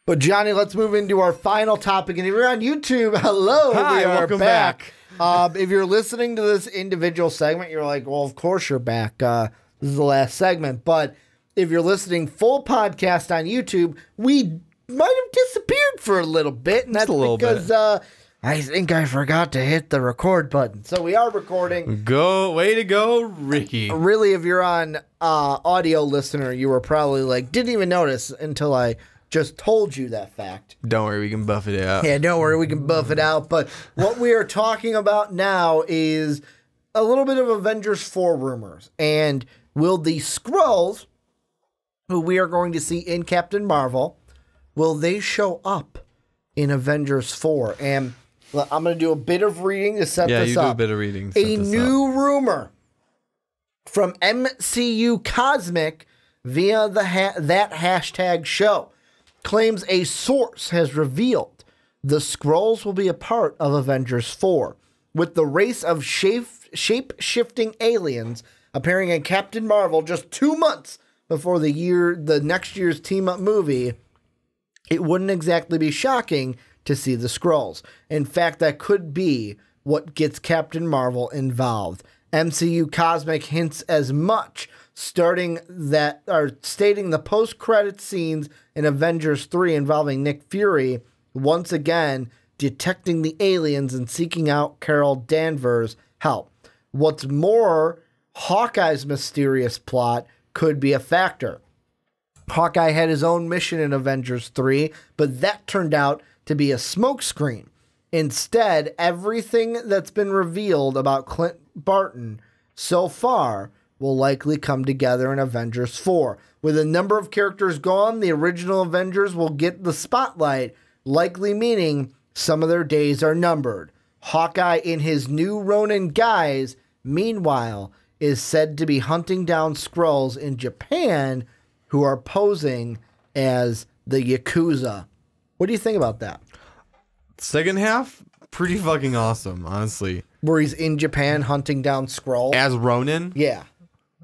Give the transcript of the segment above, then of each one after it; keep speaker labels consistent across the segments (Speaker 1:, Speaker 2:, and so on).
Speaker 1: But Johnny, let's move into our final topic. And if you're on YouTube, hello,
Speaker 2: Hi,
Speaker 1: we are
Speaker 2: welcome
Speaker 1: back. If you're listening to this individual segment, you're like, well, of course you're back. This is the last segment. But if you're listening full podcast on YouTube, we might have disappeared for a little bit. And that's because I think I forgot to hit the record button. So we are recording.
Speaker 2: Way to go, Ricky.
Speaker 1: Really, if you're on audio listener, you were probably like, didn't even notice until I just told you that fact.
Speaker 2: Don't worry, we can buff it out.
Speaker 1: Yeah, don't worry, we can buff it out. But what we are talking about now is a little bit of Avengers 4 rumors. And will the Skrulls, who we are going to see in Captain Marvel, will they show up in Avengers 4? And I'm going to do a bit of reading to set this up.
Speaker 2: Yeah, you do a bit of reading.
Speaker 1: A new rumor from MCU Cosmic via that hashtag show claims a source has revealed the Skrulls will be a part of Avengers 4, with the race of shape-shifting aliens appearing in Captain Marvel just 2 months before the next year's team-up movie. It wouldn't exactly be shocking to see the Skrulls. In fact, that could be what gets Captain Marvel involved. MCU Cosmic hints as much, stating the post-credit scenes in Avengers 3 involving Nick Fury once again detecting the aliens and seeking out Carol Danvers' help. What's more, Hawkeye's mysterious plot could be a factor. Hawkeye had his own mission in Avengers 3, but that turned out to be a smokescreen. Instead, everything that's been revealed about Clint Barton so far will likely come together in Avengers 4. With a number of characters gone, the original Avengers will get the spotlight, likely meaning some of their days are numbered. Hawkeye in his new Ronin guise, meanwhile, is said to be hunting down Skrulls in Japan who are posing as the Yakuza. What do you think about that?
Speaker 2: Second half, pretty fucking awesome, honestly.
Speaker 1: Where he's in Japan hunting down Skrulls?
Speaker 2: As Ronin?
Speaker 1: Yeah.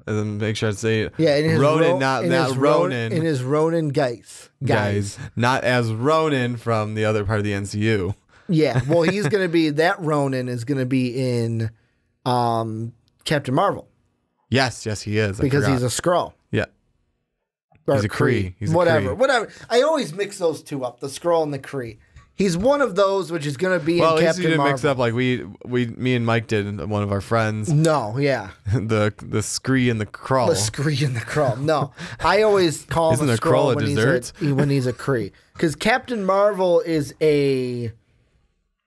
Speaker 2: And then make sure I say it.
Speaker 1: Yeah, in his
Speaker 2: Ronin, not Ronin.
Speaker 1: In his Ronin guise.
Speaker 2: Not as Ronin from the other part of the MCU.
Speaker 1: Yeah, well, he's going to be, that Ronin is going to be in Captain Marvel.
Speaker 2: Yes, he is.
Speaker 1: Because he's a Skrull.
Speaker 2: Yeah.
Speaker 1: Or
Speaker 2: he's a Kree.
Speaker 1: Whatever. I always mix those two up, the Skrull and the Kree. He's one of those, which is going to be in Captain Marvel. Well, at least you didn't mix up like
Speaker 2: me and Mike did, one of our friends.
Speaker 1: No, yeah.
Speaker 2: the Skree and the Krull.
Speaker 1: The Skree and the Krull. No, I always call him a Skrull
Speaker 2: a dessert?
Speaker 1: when he's a Kree. Because Captain Marvel is a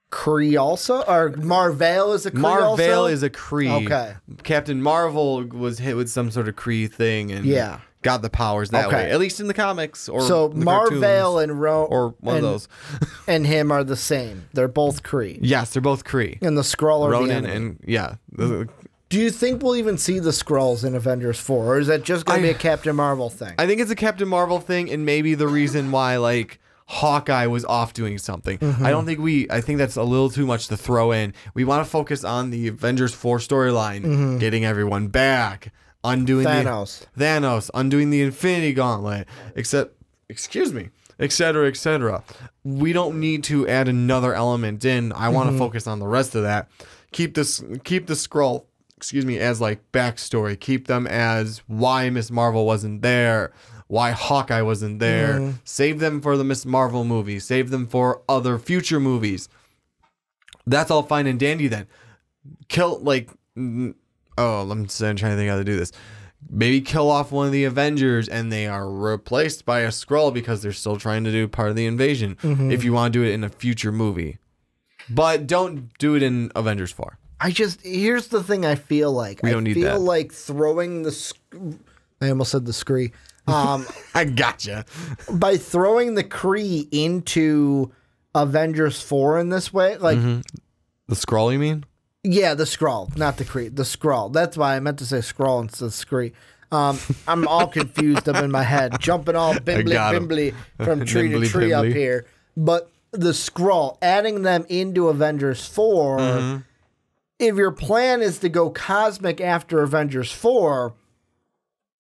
Speaker 1: Kree also? Or Marvel is a Kree also?
Speaker 2: Marvel is a Kree.
Speaker 1: Okay.
Speaker 2: Captain Marvel was hit with some sort of Kree thing and got the powers that way. At least in the comics or
Speaker 1: so
Speaker 2: the
Speaker 1: Marvel and
Speaker 2: or one of those.
Speaker 1: And him are the same. They're both Kree.
Speaker 2: Yes, they're both Kree.
Speaker 1: And the Skrull are
Speaker 2: Ronin
Speaker 1: the enemy.
Speaker 2: And yeah.
Speaker 1: Do you think we'll even see the Skrulls in Avengers 4? Or is that just going to be a Captain Marvel thing?
Speaker 2: I think it's a Captain Marvel thing, and maybe the reason why like Hawkeye was off doing something. I think that's a little too much to throw in. We want to focus on the Avengers 4 storyline, getting everyone back. Undoing Thanos, undoing the Infinity Gauntlet, etc. We don't need to add another element in. I want to focus on the rest of that. Keep the Skrull, as like backstory. Keep them as why Miss Marvel wasn't there, why Hawkeye wasn't there. Save them for the Miss Marvel movie. Save them for other future movies. That's all fine and dandy then. I'm trying to think how to do this. Maybe kill off one of the Avengers and they are replaced by a Skrull because they're still trying to do part of the invasion. If you want to do it in a future movie. But don't do it in Avengers 4.
Speaker 1: Here's the thing I feel like.
Speaker 2: We don't need that.
Speaker 1: I feel like throwing I almost said the Skree.
Speaker 2: I gotcha.
Speaker 1: By throwing the Kree into Avengers 4 in this way, like...
Speaker 2: The Skrull, you mean?
Speaker 1: Yeah, the Skrull, not the Kree. The Skrull. That's why I meant to say Skrull instead of Skree. I'm all confused up in my head, jumping all bimbly from tree to tree up here. But the Skrull, adding them into Avengers 4, if your plan is to go cosmic after Avengers 4,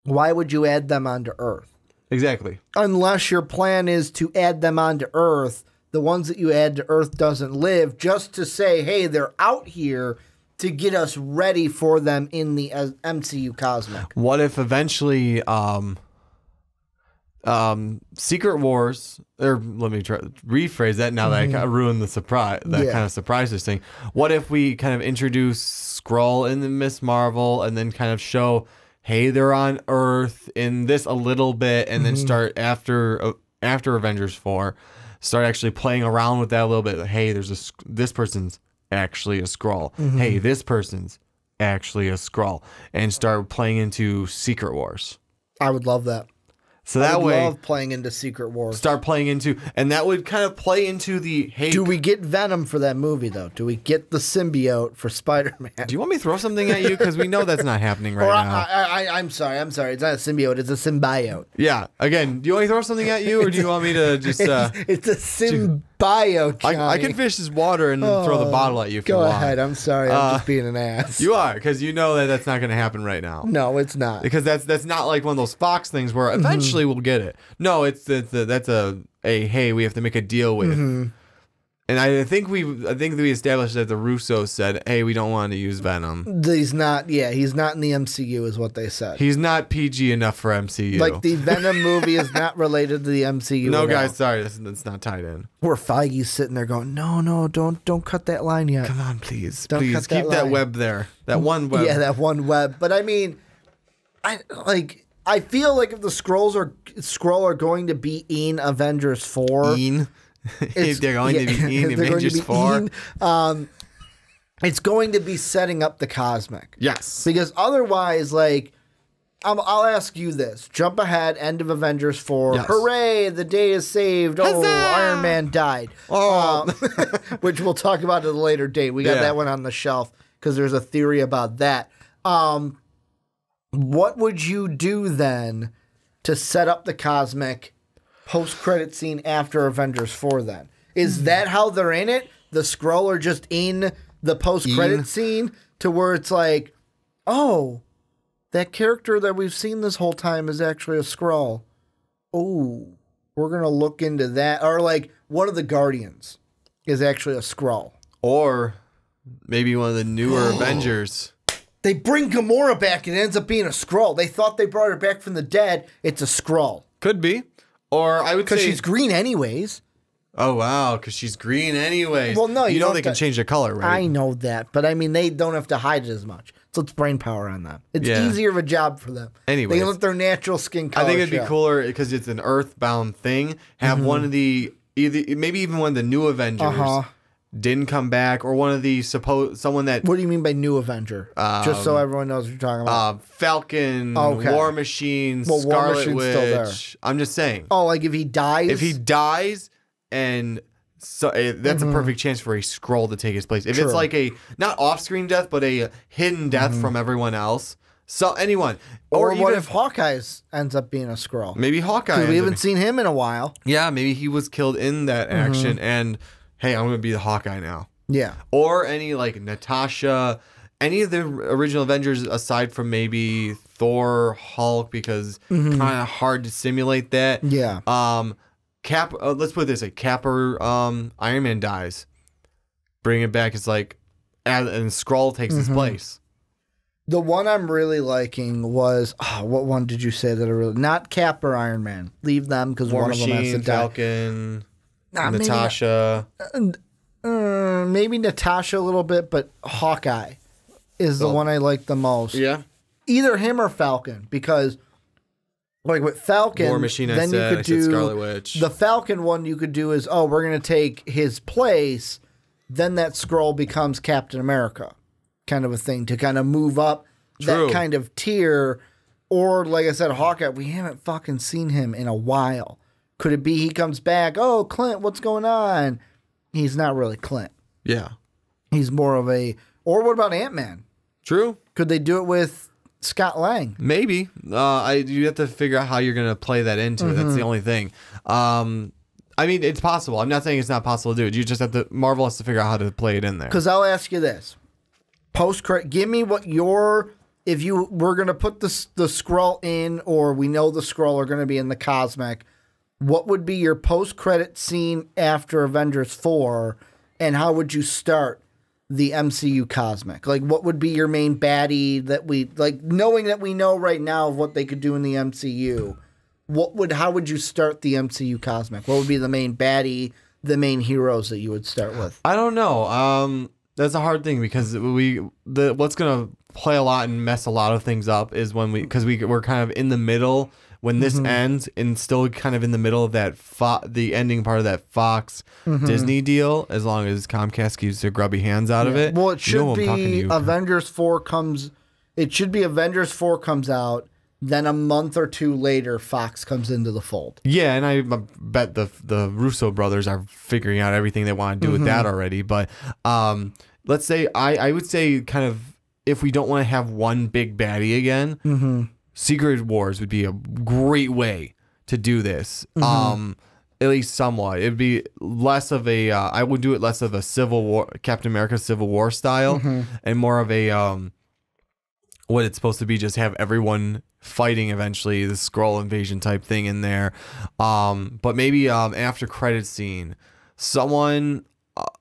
Speaker 1: why would you add them onto Earth?
Speaker 2: Exactly.
Speaker 1: Unless your plan is to add them onto Earth, the ones that you add to Earth doesn't live, just to say, hey, they're out here to get us ready for them in the MCU Cosmic.
Speaker 2: What if eventually Secret Wars, or let me try rephrase that now that I kind of ruined the surprise, that kind of surprises thing. What if we kind of introduce Skrull in the Miss Marvel and then kind of show, hey, they're on Earth in this a little bit, and then start after Avengers 4, start actually playing around with that a little bit. Hey, this person's actually a Skrull. Hey, this person's actually a Skrull, and start playing into Secret Wars.
Speaker 1: I would love that.
Speaker 2: So that way,
Speaker 1: love playing into Secret Wars.
Speaker 2: Start playing into, and that would kind of play into the, hey.
Speaker 1: Do we get Venom for that movie, though? Do we get the symbiote for Spider-Man?
Speaker 2: Do you want me to throw something at you? Because we know that's not happening right now.
Speaker 1: I'm sorry. It's not a symbiote. It's a symbiote.
Speaker 2: Yeah. Again, do you want me to throw something at you, or do you want me to just...
Speaker 1: it's a symbiote, Johnny.
Speaker 2: I can fish this water and then throw the bottle at you if you want.
Speaker 1: Go ahead. I'm sorry. I'm just being an ass.
Speaker 2: You are, because you know that that's not going to happen right now.
Speaker 1: No, it's not.
Speaker 2: Because that's not like one of those Fox things where eventually we'll get it. No, that's a hey, we have to make a deal with. And I think we established that the Russos said, hey, we don't want to use Venom.
Speaker 1: He's not in the MCU is what they said.
Speaker 2: He's not PG enough for MCU.
Speaker 1: Like the Venom movie is not related to the MCU.
Speaker 2: No, guys, sorry, that's not tied in.
Speaker 1: Where Feige's sitting there going, no, don't cut that line yet.
Speaker 2: Come on, please,
Speaker 1: don't
Speaker 2: please keep that web there. That one web.
Speaker 1: Yeah, that one web. But I mean, I feel like if the Skrull are going to be in Avengers 4.
Speaker 2: If they're going to be in Avengers 4.
Speaker 1: It's going to be setting up the Cosmic.
Speaker 2: Yes.
Speaker 1: Because otherwise, I'll ask you this. Jump ahead, end of Avengers 4. Yes. Hooray, the day is saved.
Speaker 2: Huzzah!
Speaker 1: Oh, Iron Man died.
Speaker 2: Oh.
Speaker 1: Which we'll talk about at a later date. We got that one on the shelf because there's a theory about that. What would you do then to set up the Cosmic post-credit scene after Avengers 4 then? Is that how they're in it? The Skrull are just in the post-credit scene to where it's like, oh, that character that we've seen this whole time is actually a Skrull. Oh, we're going to look into that. Or one of the Guardians is actually a Skrull.
Speaker 2: Or maybe one of the newer Avengers.
Speaker 1: They bring Gamora back and it ends up being a Skrull. They thought they brought her back from the dead. It's a Skrull.
Speaker 2: Could be. Or I would say...
Speaker 1: Because she's green anyways.
Speaker 2: Oh, wow. Because she's green anyways.
Speaker 1: Well, no,
Speaker 2: you know they can change the color, right?
Speaker 1: I know that. But I mean, they don't have to hide it as much. So it's brain power on them. It's easier of a job for them.
Speaker 2: Anyways.
Speaker 1: They can let their natural skin color
Speaker 2: I think it'd be cooler because it's an Earthbound thing. Have one of the... maybe even one of the new Avengers... didn't come back, or one of the someone that...
Speaker 1: What do you mean by new Avenger? Just so everyone knows what you're talking about.
Speaker 2: Falcon, War Machine, Scarlet Witch. Still there. I'm just saying.
Speaker 1: Oh, like if he dies?
Speaker 2: If he dies, and so that's a perfect chance for a Skrull to take his place. If it's like a, not off-screen death, but a hidden death from everyone else. So anyone.
Speaker 1: Or what if Hawkeye ends up being a Skrull?
Speaker 2: Maybe Hawkeye.
Speaker 1: We haven't seen him in a while.
Speaker 2: Yeah, maybe he was killed in that action, and... hey, I'm going to be the Hawkeye now.
Speaker 1: Yeah.
Speaker 2: Or any Natasha, any of the original Avengers aside from maybe Thor, Hulk, because kind of hard to simulate that.
Speaker 1: Yeah.
Speaker 2: Cap. Let's put it this way: Cap or Iron Man dies. Bring it back. It's and Skrull takes his place.
Speaker 1: The one I'm really liking was what one did you say that I really not Cap or Iron Man? Leave them because one of them has to die.
Speaker 2: Falcon. Natasha.
Speaker 1: Maybe Natasha a little bit, but Hawkeye is the one I like the most.
Speaker 2: Yeah.
Speaker 1: Either him or Falcon, because with Falcon,
Speaker 2: War Machine,
Speaker 1: then you could do
Speaker 2: Scarlet Witch.
Speaker 1: The Falcon one you could do is, we're going to take his place, then that Skrull becomes Captain America kind of a thing to kind of move up that kind of tier. Or like I said, Hawkeye, we haven't fucking seen him in a while. Could it be he comes back? Oh, Clint, what's going on? He's not really Clint.
Speaker 2: Yeah.
Speaker 1: He's more of a... Or what about Ant-Man?
Speaker 2: True.
Speaker 1: Could they do it with Scott Lang?
Speaker 2: Maybe. You have to figure out how you're going to play that into it. That's the only thing. I mean, it's possible. I'm not saying it's not possible to do it. You just have to... Marvel has to figure out how to play it in there.
Speaker 1: Because I'll ask you this. Post-credit... Give me what your if you were going to put the Skrull in, or we know the Skrull are going to be in the Cosmic, what would be your post-credit scene after Avengers 4, and how would you start the MCU Cosmic? Like, what would be your main baddie that we, like, knowing that we know right now of what they could do in the MCU, how would you start the MCU Cosmic? What would be the main baddie, the main heroes that you would start with?
Speaker 2: I don't know. That's a hard thing because what's gonna play a lot and mess a lot of things up is when we're kind of in the middle when this ends and still kind of in the middle of that the ending part of that Fox Disney deal. As long as Comcast keeps their grubby hands out of it.
Speaker 1: Well, it should be Avengers 4 comes. It should be Avengers 4 comes out. Then a month or two later, Fox comes into the fold.
Speaker 2: Yeah, and I bet the Russo brothers are figuring out everything they want to do with that already. But let's say I would say kind of if we don't want to have one big baddie again, Secret Wars would be a great way to do this. At least somewhat. It'd be less of a I would do it less of a Civil War, Captain America Civil War style, and more of a what it's supposed to be, just have everyone fighting eventually, the Skrull invasion type thing in there. But maybe after credit scene, someone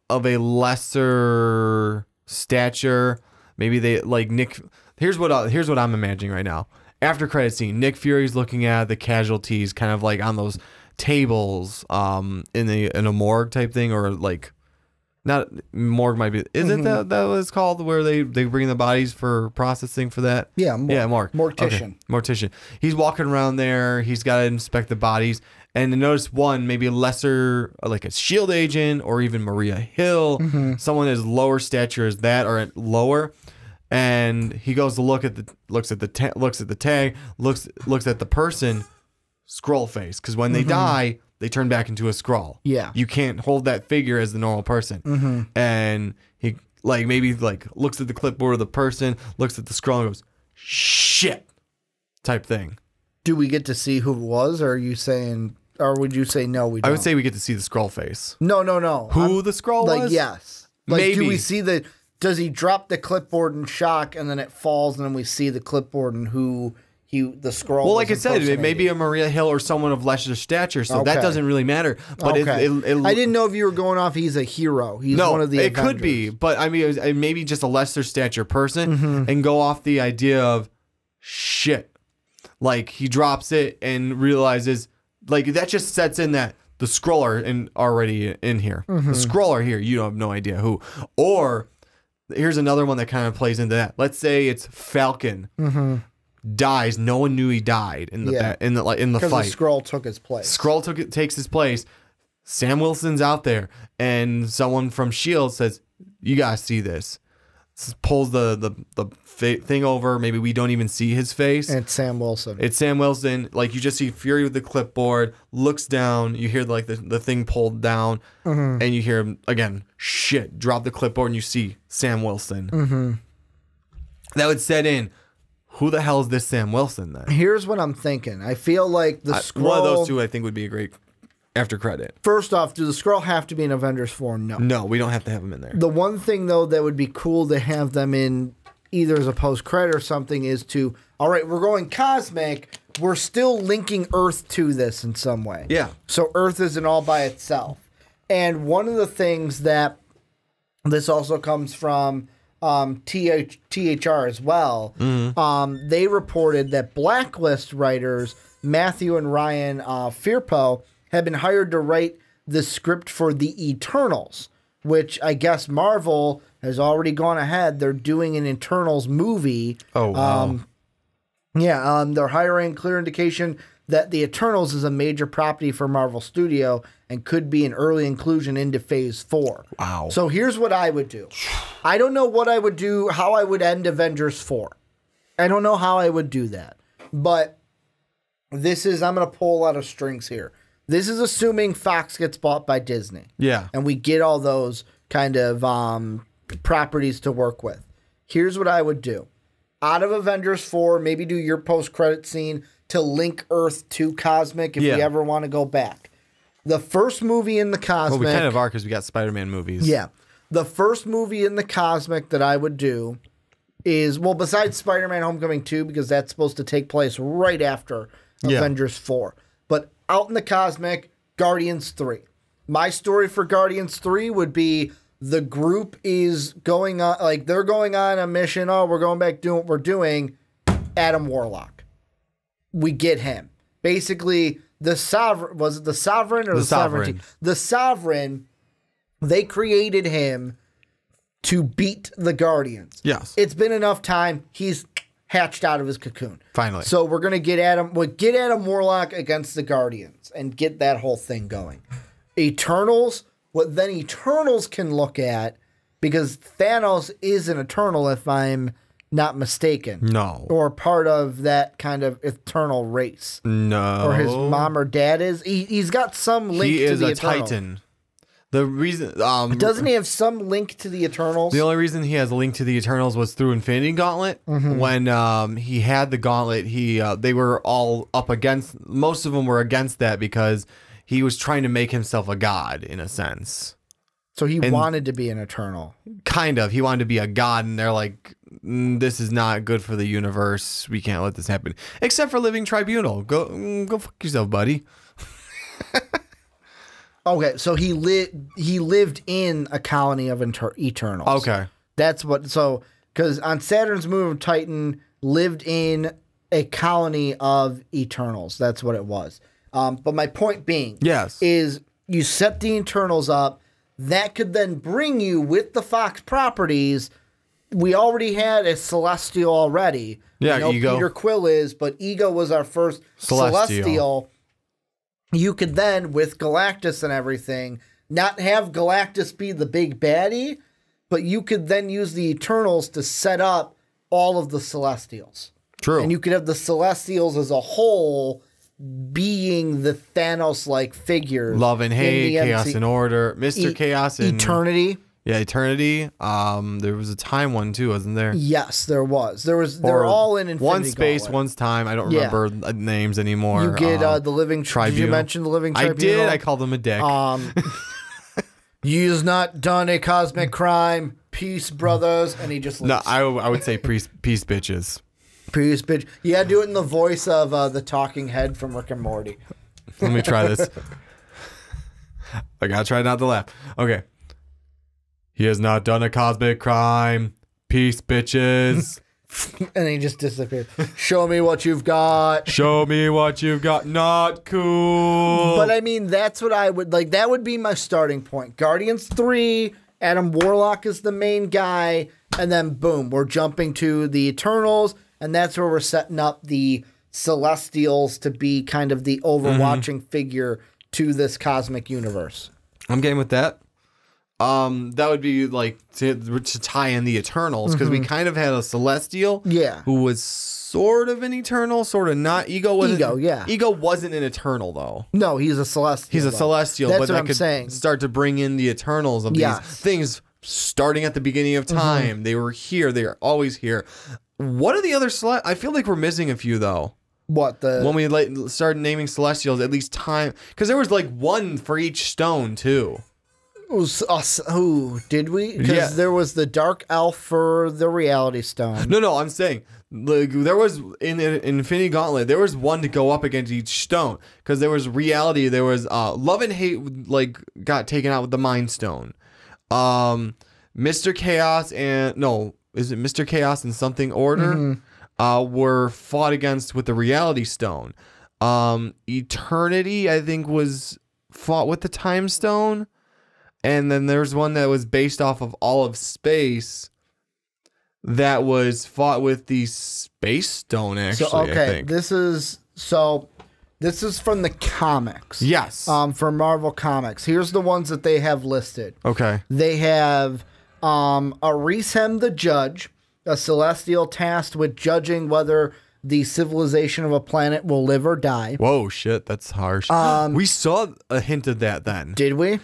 Speaker 2: of a lesser stature, maybe they like Nick. Here's what I'm imagining right now. After credit scene, Nick Fury's looking at the casualties, kind of like on those tables, in a morgue type thing, or like. Not morgue might be. Is it that what it's called, where they bring the bodies for processing for that?
Speaker 1: Yeah,
Speaker 2: morgue.
Speaker 1: Mortician.
Speaker 2: Okay. Mortician. He's walking around there. He's got to inspect the bodies, and to notice one maybe a lesser, like a SHIELD agent, or even Maria Hill, someone as lower stature as that or lower, and he goes to looks at the tag, looks at the person, Skrull face, because when they die, they turn back into a Skrull.
Speaker 1: Yeah.
Speaker 2: You can't hold that figure as the normal person. And he maybe looks at the clipboard of the person, looks at the Skrull and goes, shit, type thing.
Speaker 1: Do we get to see who it was, or are you saying, or would you say no, we don't?
Speaker 2: I would say we get to see the Skrull face.
Speaker 1: No.
Speaker 2: Who the Skrull was?
Speaker 1: Yes.
Speaker 2: Maybe.
Speaker 1: Do we see does he drop the clipboard in shock and then it falls and then we see the clipboard and who the Skrull.
Speaker 2: Well, like I said, it may be a Maria Hill or someone of lesser stature, so that doesn't really matter. But
Speaker 1: I didn't know if you were going off. He's a hero. He's one of the Avengers.
Speaker 2: It could be, but I mean, maybe just a lesser stature person, and go off the idea of shit. Like he drops it and realizes, like that just sets in that the Skrull are already in here. The Skrull are here. You don't have no idea who. Or here's another one that kind of plays into that. Let's say it's Falcon. Dies. No one knew he died in the fight.
Speaker 1: Because the Skrull took his place.
Speaker 2: Takes his place. Sam Wilson's out there, and someone from SHIELD says, "You guys see this?" Pulls the thing over. Maybe we don't even see his face.
Speaker 1: And it's Sam Wilson.
Speaker 2: Like you just see Fury with the clipboard. Looks down. You hear like the thing pulled down, and you hear him again. Shit! Drop the clipboard, and you see Sam Wilson. That would set in. Who the hell is this Sam Wilson then?
Speaker 1: Here's what I'm thinking. I feel like the Skrull...
Speaker 2: One of those two I think would be a great after credit.
Speaker 1: First off, do the Skrull have to be in Avengers 4? No.
Speaker 2: No, we don't have to have them in there.
Speaker 1: The one thing, though, that would be cool to have them in either as a post-credit or something is to, all right, we're going cosmic, we're still linking Earth to this in some way.
Speaker 2: Yeah.
Speaker 1: So Earth isn't all by itself. And one of the things that this also comes from... THR as well. They reported that Blacklist writers Matthew and Ryan Firpo had been hired to write the script for the Eternals, which I guess Marvel has already gone ahead. They're doing an Eternals movie.
Speaker 2: Oh, wow.
Speaker 1: They're hiring, clear indication that the Eternals is a major property for Marvel Studio and could be an early inclusion into Phase 4.
Speaker 2: Wow.
Speaker 1: So here's what I would do. I don't know what I would do, how I would end Avengers 4. I don't know how I would do that. But this is, I'm going to pull a lot of strings here. This is assuming Fox gets bought by Disney.
Speaker 2: Yeah.
Speaker 1: And we get all those kind of properties to work with. Here's what I would do. Out of Avengers 4, maybe do your post-credit scene to link Earth to Cosmic if we ever want to go back. The first movie in the Cosmic...
Speaker 2: Well, we kind of are because we got Spider-Man movies.
Speaker 1: Yeah. The first movie in the Cosmic that I would do is, well, besides Spider-Man Homecoming 2, because that's supposed to take place right after Avengers 4. But out in the cosmic, Guardians 3. My story for Guardians 3 would be the group is going on, like they're going on a mission. Oh, we're going back doing what we're doing. Adam Warlock. We get him. Basically, the Sovereign, was it the Sovereign or the Sovereignty? The Sovereign, they created him to beat the Guardians.
Speaker 2: Yes.
Speaker 1: It's been enough time. He's hatched out of his cocoon.
Speaker 2: Finally.
Speaker 1: So we're going to get Adam Warlock against the Guardians and get that whole thing going. Eternals, what then Eternals can look at, because Thanos is an Eternal if I'm not mistaken.
Speaker 2: No.
Speaker 1: Or part of that kind of Eternal race.
Speaker 2: No.
Speaker 1: Or his mom or dad is. He's got some link to the Eternals.
Speaker 2: He is a Titan. The reason
Speaker 1: doesn't he have some link to the Eternals?
Speaker 2: The only reason he has a link to the Eternals was through Infinity Gauntlet. When he had the gauntlet, they were all up against, most of them were against that because he was trying to make himself a god in a sense.
Speaker 1: So he wanted to be an Eternal.
Speaker 2: Kind of. He wanted to be a god, and they're like, this is not good for the universe. We can't let this happen. Except for Living Tribunal. Go fuck yourself, buddy.
Speaker 1: Okay, so he lived in a colony of Eternals.
Speaker 2: Okay.
Speaker 1: That's what, so, because on Saturn's moon, Titan lived in a colony of Eternals. That's what it was. But my point being, is you set the Eternals up, that could then bring you with the Fox properties. We already had a Celestial already.
Speaker 2: Yeah,
Speaker 1: we know
Speaker 2: Ego.
Speaker 1: Peter Quill is, but Ego was our first Celestial. You could then, with Galactus and everything, not have Galactus be the big baddie, but you could then use the Eternals to set up all of the Celestials.
Speaker 2: True.
Speaker 1: And you could have the Celestials as a whole being the Thanos-like figures.
Speaker 2: Love and Hate, Chaos and Order, Mr. Chaos and
Speaker 1: Eternity.
Speaker 2: Yeah, Eternity. There was a time one too, wasn't there?
Speaker 1: Yes, there was. They were all in Infinity
Speaker 2: One space,
Speaker 1: Gauntlet.
Speaker 2: one's time. I don't remember names anymore.
Speaker 1: You get the Living Tribunal. Did you mention the Living Tribunal?
Speaker 2: I did. I called them a dick.
Speaker 1: You's not done a cosmic crime. Peace, brothers. And he just leaves.
Speaker 2: No, I would say peace bitches.
Speaker 1: Peace, bitch. Yeah, do it in the voice of the talking head from Rick and Morty.
Speaker 2: Let me try this. I gotta try not to laugh. Okay. He has not done a cosmic crime. Peace, bitches.
Speaker 1: And he just disappeared. Show me what you've got.
Speaker 2: Show me what you've got. Not cool.
Speaker 1: But I mean, that's what I would like. That would be my starting point. Guardians 3, Adam Warlock is the main guy. And then boom, we're jumping to the Eternals. And that's where we're setting up the Celestials to be kind of the overwatching figure to this cosmic universe.
Speaker 2: I'm game with that. That would be like to tie in the Eternals, because we kind of had a Celestial, who was sort of an Eternal, sort of not. Ego wasn't an Eternal though.
Speaker 1: No, he's a Celestial.
Speaker 2: He's a Celestial,
Speaker 1: That's
Speaker 2: but
Speaker 1: what
Speaker 2: that
Speaker 1: I'm
Speaker 2: could
Speaker 1: saying.
Speaker 2: start to bring in the Eternals of these things starting at the beginning of time. They were here. They are always here. What are the other I feel like we're missing a few though.
Speaker 1: What
Speaker 2: when we started naming Celestials, at least time, because there was like one for each stone too.
Speaker 1: It was us. Who did we? Because there was the Dark Elf for the Reality Stone.
Speaker 2: No, I'm saying like, there was in Infinity Gauntlet. There was one to go up against each stone, because there was Reality. There was Love and Hate, like got taken out with the Mind Stone. Mr. Chaos and is it Mr. Chaos and something Order? Were fought against with the Reality Stone. Eternity, I think, was fought with the Time Stone. And then there's one that was based off of all of space that was fought with the Space Stone, actually.
Speaker 1: So, okay,
Speaker 2: I think.
Speaker 1: This is from the comics.
Speaker 2: Yes.
Speaker 1: From Marvel Comics. Here's the ones that they have listed.
Speaker 2: Okay.
Speaker 1: They have Arishem the Judge, a Celestial tasked with judging whether the civilization of a planet will live or die.
Speaker 2: Whoa, shit, that's harsh. We saw a hint of that then.
Speaker 1: Did we?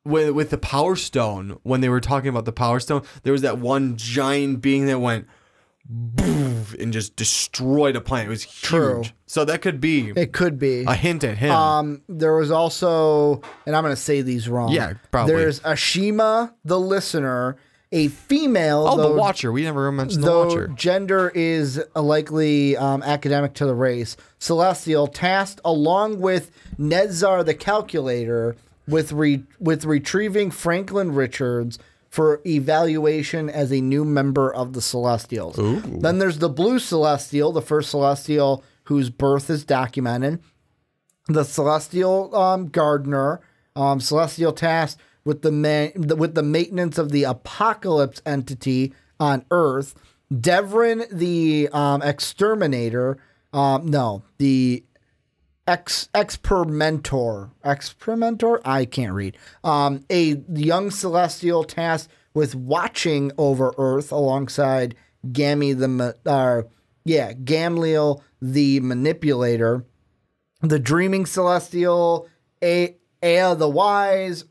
Speaker 2: With the Power Stone, when they were talking about the Power Stone, there was that one giant being that went boof and just destroyed a planet. It was huge.
Speaker 1: True.
Speaker 2: So that could be.
Speaker 1: It could be
Speaker 2: a hint at him.
Speaker 1: There was also, and I'm going to say these wrong.
Speaker 2: Yeah, probably.
Speaker 1: There's Ashima the Listener, A female.
Speaker 2: Oh, the Watcher. We never mentioned the
Speaker 1: though
Speaker 2: Watcher.
Speaker 1: Gender is likely academic to the race. Celestial tasked along with Nedzar the Calculator with retrieving Franklin Richards for evaluation as a new member of the Celestials.
Speaker 2: Ooh.
Speaker 1: Then there's the Blue Celestial, the first Celestial whose birth is documented. The Celestial Gardener, Celestial tasked with the maintenance of the Apocalypse entity on Earth. Devrin the Exterminator, the Experimentor, I can't read. A young Celestial tasked with watching over Earth alongside Gamliel the Manipulator. The Dreaming Celestial, Ea the Wise,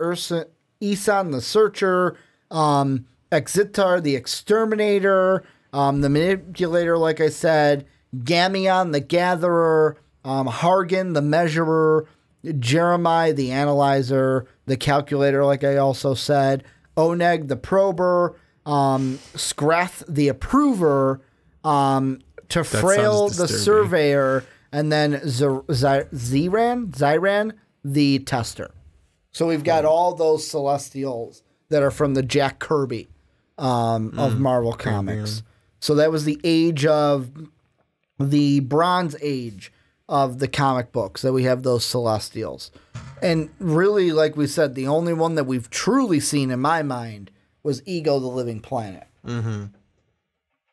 Speaker 1: Isan the Searcher, Exitar the Exterminator, the Manipulator, like I said, Gamion the Gatherer, Hargan the Measurer, Jeremiah the Analyzer, the Calculator, like I also said, Oneg the Prober, Skrath the Approver, Tefrail the Surveyor, and then Zyran the Tester. So we've got all those Celestials that are from the Jack Kirby of Marvel Comics. So that was the Bronze Age of the comic books that we have those Celestials. And really, like we said, the only one that we've truly seen in my mind was Ego the Living Planet.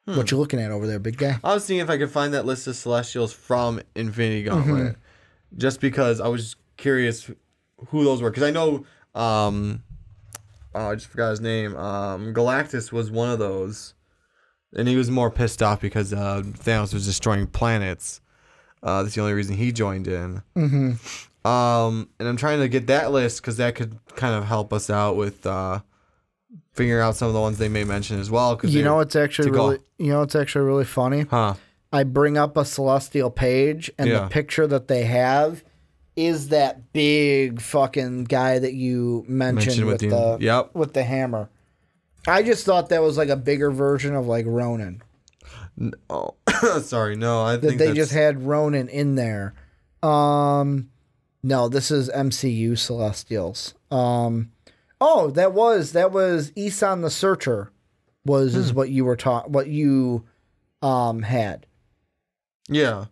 Speaker 1: What you looking at over there, big guy?
Speaker 2: I was seeing if I could find that list of Celestials from Infinity Gauntlet. Just because I was curious who those were. Because I know, I just forgot his name. Galactus was one of those. And he was more pissed off because Thanos was destroying planets. That's the only reason he joined in. And I'm trying to get that list because that could kind of help us out with figuring out some of the ones they may mention as well.
Speaker 1: You know what's actually really funny?
Speaker 2: Huh?
Speaker 1: I bring up a Celestial page, and the picture that they have is that big fucking guy that you mentioned with the hammer. I just thought that was like a bigger version of like Ronan.
Speaker 2: Oh, sorry, no. I think
Speaker 1: they just had Ronan in there. No, this is MCU Celestials. Oh, that was Isan the Searcher. Is what you were what you had. Yeah.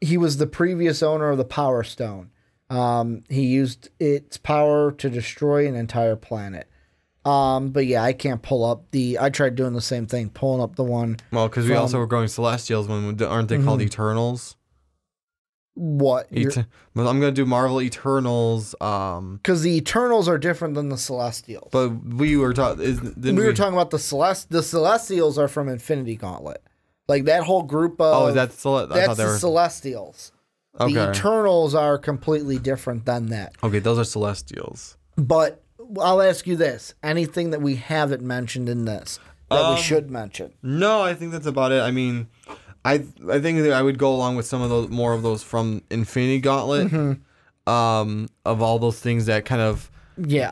Speaker 1: He was the previous owner of the Power Stone. He used its power to destroy an entire planet. But yeah, I can't pull up I tried doing the same thing, pulling up the one.
Speaker 2: Well, because we also were going Celestials aren't they called Eternals?
Speaker 1: What?
Speaker 2: I'm going to do Marvel Eternals.
Speaker 1: Because the Eternals are different than the Celestials.
Speaker 2: But we were talking
Speaker 1: about the Celestials are from Infinity Gauntlet. Like that whole group of...
Speaker 2: Oh, that's the
Speaker 1: Celestials. Okay. The Eternals are completely different than that.
Speaker 2: Okay, those are Celestials.
Speaker 1: But I'll ask you this. Anything that we haven't mentioned in this that we should mention?
Speaker 2: No, I think that's about it. I mean, I think that I would go along with some of those, more of those from Infinity Gauntlet. Of all those things that kind of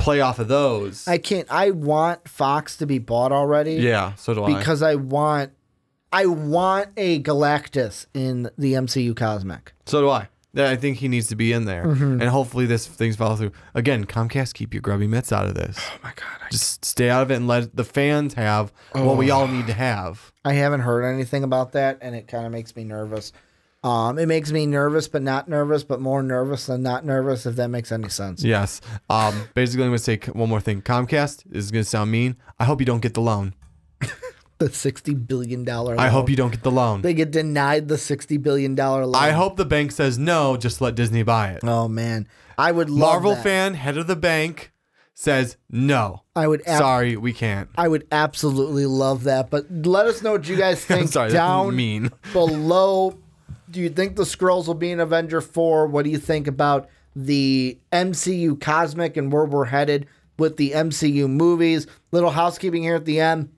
Speaker 2: play off of those.
Speaker 1: I want Fox to be bought already.
Speaker 2: Yeah, so do I.
Speaker 1: Because I want a Galactus in the MCU Cosmic.
Speaker 2: So do I. Yeah, I think he needs to be in there. And hopefully this thing's follow through. Again, Comcast, keep your grubby mitts out of this. Oh, my God. Just stay out of it and let the fans have what we all need to have.
Speaker 1: I haven't heard anything about that, and it kind of makes me nervous. It makes me nervous, but not nervous, but more nervous than not nervous, if that makes any sense.
Speaker 2: Yes. Basically, I'm going to say one more thing. Comcast, this is going to sound mean. I hope you don't get the loan.
Speaker 1: The $60 billion loan.
Speaker 2: I hope you don't get the loan.
Speaker 1: They get denied the $60 billion loan.
Speaker 2: I hope the bank says no, just let Disney buy it.
Speaker 1: Oh, man. I would love
Speaker 2: Marvel
Speaker 1: that.
Speaker 2: fan, head of the bank, says no. Sorry, we can't.
Speaker 1: I would absolutely love that. But let us know what you guys think.
Speaker 2: I'm sorry,
Speaker 1: down
Speaker 2: mean.
Speaker 1: below. Do you think the Skrulls will be in Avenger 4? What do you think about the MCU Cosmic and where we're headed with the MCU movies? Little housekeeping here at the end.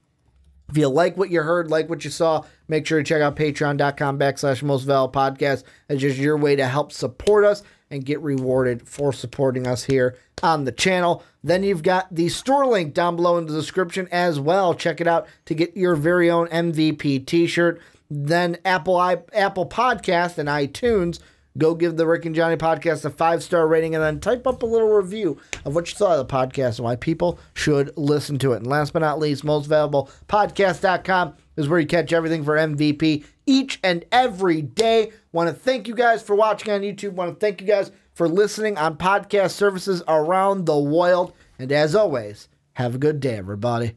Speaker 1: If you like what you heard, like what you saw, make sure to check out patreon.com/Most Valid Podcast. It's just your way to help support us. and get rewarded for supporting us here on the channel. Then you've got the store link down below in the description as well. Check it out to get your very own MVP t-shirt. Then Apple Podcast and iTunes. Go give the Rick and Johnny podcast a 5-star rating and then type up a little review of what you thought of the podcast and why people should listen to it. And last but not least, mostvaluablepodcast.com is where you catch everything for MVP each and every day. Want to thank you guys for watching on YouTube. Want to thank you guys for listening on podcast services around the world. And as always, have a good day, everybody.